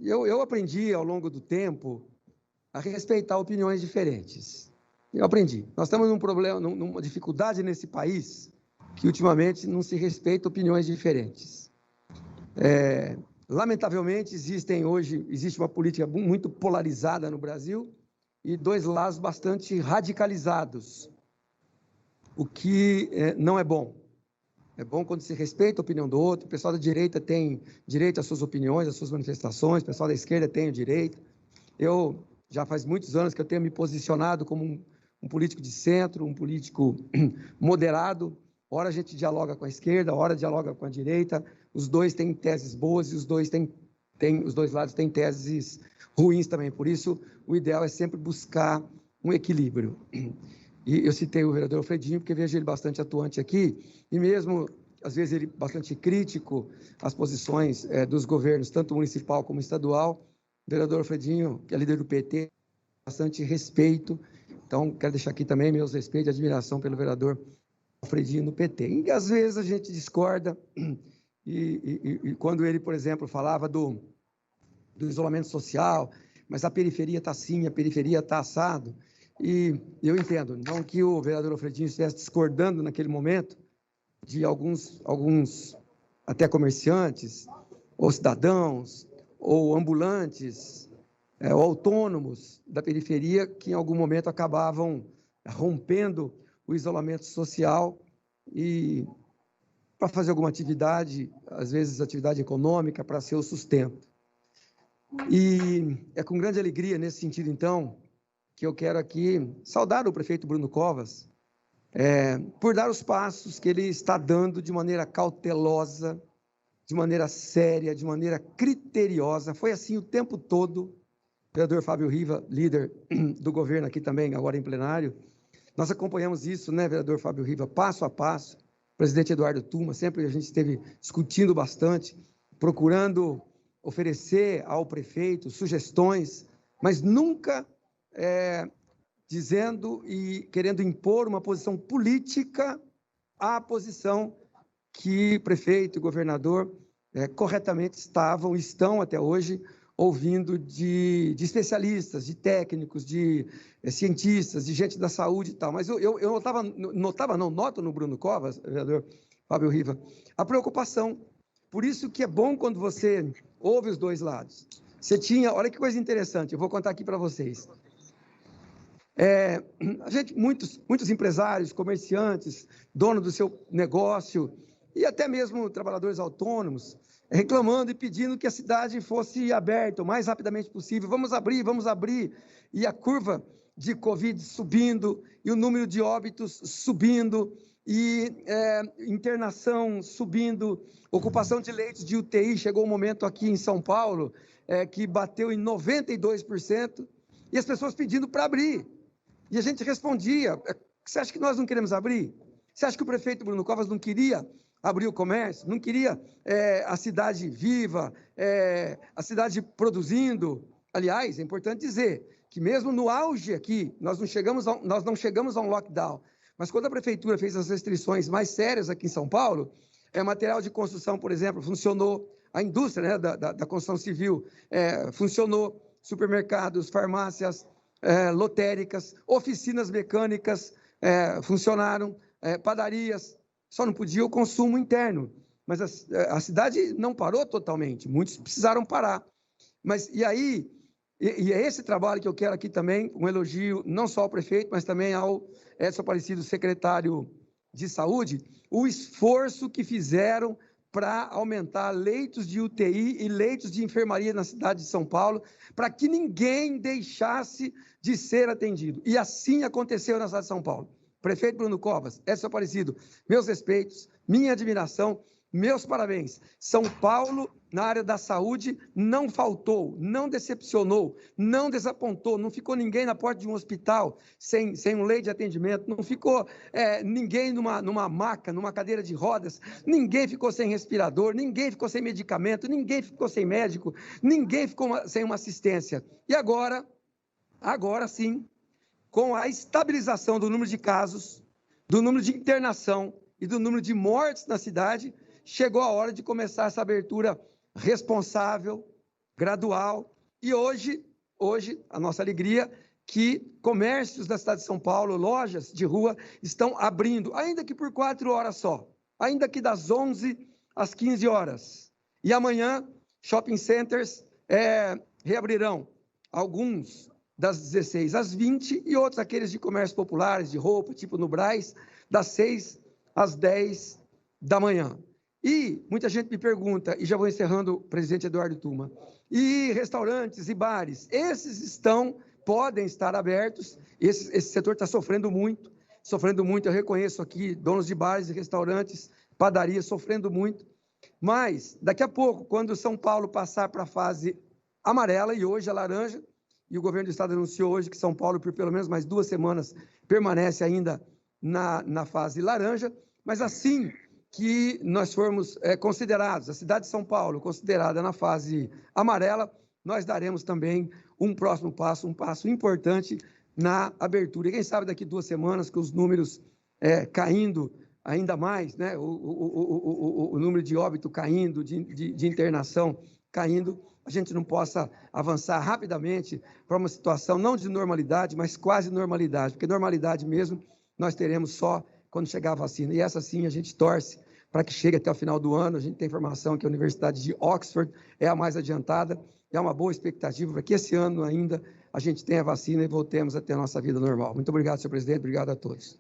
eu aprendi ao longo do tempo a respeitar opiniões diferentes. Eu aprendi. Nós estamos num problema, numa dificuldade nesse país que ultimamente não se respeita opiniões diferentes. Lamentavelmente, existe uma política muito polarizada no Brasil e dois lados bastante radicalizados, o que não é bom. É bom quando se respeita a opinião do outro. O pessoal da direita tem direito às suas opiniões, às suas manifestações, o pessoal da esquerda tem o direito. Eu já faz muitos anos que eu tenho me posicionado como um político de centro, um político moderado. Ora a gente dialoga com a esquerda, ora dialoga com a direita. Os dois têm teses boas e os dois lados têm teses ruins também. Por isso, o ideal é sempre buscar um equilíbrio. E eu citei o vereador Alfredinho, porque vejo ele bastante atuante aqui, e mesmo, às vezes, ele bastante crítico às posições dos governos, tanto municipal como estadual. O vereador Alfredinho, que é líder do PT, bastante respeito. Então, quero deixar aqui também meus respeitos e admiração pelo vereador Alfredinho no PT. E, às vezes, a gente discorda, e quando ele, por exemplo, falava do isolamento social, mas a periferia está assim, a periferia está assado. E eu entendo, não que o vereador Alfredinho estivesse discordando naquele momento de alguns até comerciantes, ou cidadãos, ou ambulantes, ou autônomos da periferia, que em algum momento acabavam rompendo o isolamento social e para fazer alguma atividade, às vezes atividade econômica, para seu sustento. E é com grande alegria nesse sentido, então, que eu quero aqui saudar o prefeito Bruno Covas por dar os passos que ele está dando de maneira cautelosa, de maneira séria, de maneira criteriosa. Foi assim o tempo todo. O vereador Fábio Riva, líder do governo aqui também, agora em plenário, nós acompanhamos isso, né, vereador Fábio Riva, passo a passo. O presidente Eduardo Tuma, sempre a gente esteve discutindo bastante, procurando oferecer ao prefeito sugestões, mas nunca dizendo e querendo impor uma posição política à posição que prefeito e governador corretamente estão até hoje ouvindo de especialistas, de técnicos, de cientistas, de gente da saúde e tal. Mas eu noto no Bruno Covas, vereador Fábio Riva, a preocupação. Por isso que é bom quando você ouve os dois lados. Olha que coisa interessante, eu vou contar aqui para vocês. Muitos empresários, comerciantes, donos do seu negócio e até mesmo trabalhadores autônomos reclamando e pedindo que a cidade fosse aberta o mais rapidamente possível. Vamos abrir. E a curva de Covid subindo e o número de óbitos subindo e internação subindo, ocupação de leitos de UTI. Chegou um momento aqui em São Paulo que bateu em 92% e as pessoas pedindo para abrir. E a gente respondia, você acha que nós não queremos abrir? Você acha que o prefeito Bruno Covas não queria abrir o comércio? Não queria a cidade viva, a cidade produzindo? Aliás, é importante dizer que mesmo no auge aqui, nós não chegamos a um lockdown, mas quando a prefeitura fez as restrições mais sérias aqui em São Paulo, material de construção, por exemplo, funcionou, a indústria, né, da construção civil funcionou, supermercados, farmácias, lotéricas, oficinas mecânicas funcionaram, padarias, só não podia o consumo interno, mas a cidade não parou totalmente, muitos precisaram parar. Mas e aí, é esse trabalho que eu quero aqui também, um elogio não só ao prefeito, mas também ao Edson Aparecido, secretário de Saúde, o esforço que fizeram para aumentar leitos de UTI e leitos de enfermaria na cidade de São Paulo, para que ninguém deixasse de ser atendido. E assim aconteceu na cidade de São Paulo. Prefeito Bruno Covas, Edson Aparecido, meus respeitos, minha admiração, meus parabéns. São Paulo, na área da saúde, não faltou, não decepcionou, não desapontou, não ficou ninguém na porta de um hospital sem um leito de atendimento, não ficou ninguém numa maca, numa cadeira de rodas, ninguém ficou sem respirador, ninguém ficou sem medicamento, ninguém ficou sem médico, ninguém ficou sem uma assistência. E agora sim, com a estabilização do número de casos, do número de internação e do número de mortes na cidade, chegou a hora de começar essa abertura responsável, gradual. E hoje a nossa alegria que comércios da cidade de São Paulo, lojas de rua, estão abrindo, ainda que por 4 horas só, ainda que das 11 às 15 horas. E amanhã, shopping centers reabrirão, alguns das 16 às 20 e outros aqueles de comércios populares, de roupa, tipo no Brás, das 6 às 10 da manhã. E muita gente me pergunta, e já vou encerrando, presidente Eduardo Tuma, e restaurantes e bares, esses podem estar abertos, esse setor está sofrendo muito, eu reconheço aqui, donos de bares e restaurantes, padarias sofrendo muito, mas daqui a pouco, quando São Paulo passar para a fase amarela, e hoje a laranja, e o governo do estado anunciou hoje que São Paulo, por pelo menos mais 2 semanas, permanece ainda na fase laranja, mas assim que nós formos considerados, a cidade de São Paulo considerada na fase amarela, nós daremos também um próximo passo, um passo importante na abertura. E quem sabe daqui 2 semanas, com os números caindo ainda mais, né? o número de óbito caindo, de internação caindo, a gente não possa avançar rapidamente para uma situação não de normalidade, mas quase normalidade, porque normalidade mesmo nós teremos só quando chegar a vacina. E essa sim a gente torce para que chegue até o final do ano. A gente tem informação que a Universidade de Oxford é a mais adiantada, e há uma boa expectativa para que esse ano ainda a gente tenha vacina e voltemos a ter a nossa vida normal. Muito obrigado, senhor presidente, obrigado a todos.